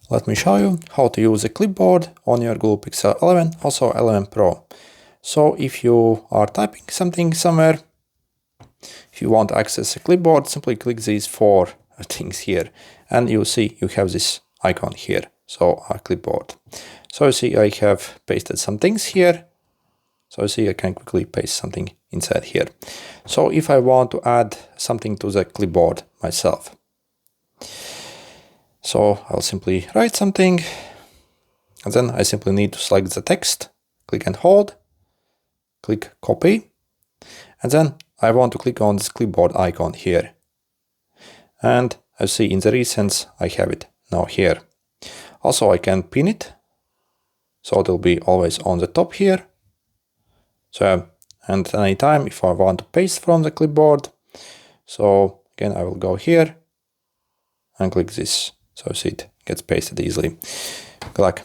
Let me show you how to use a clipboard on your Google Pixel 11, also 11 Pro. So if you are typing something somewhere, if you want to access a clipboard, simply click these four things here, and you see you have this icon here, so a clipboard. So you see I have pasted some things here, so you see I can quickly paste something inside here. So if I want to add something to the clipboard myself, so I'll simply write something, and then I simply need to select the text, click and hold, click copy, and then I want to click on this clipboard icon here. And I see in the recents I have it now here. Also I can pin it, so it will be always on the top here. So, and anytime if I want to paste from the clipboard, so again I will go here and click this. So see it gets pasted easily. Good luck.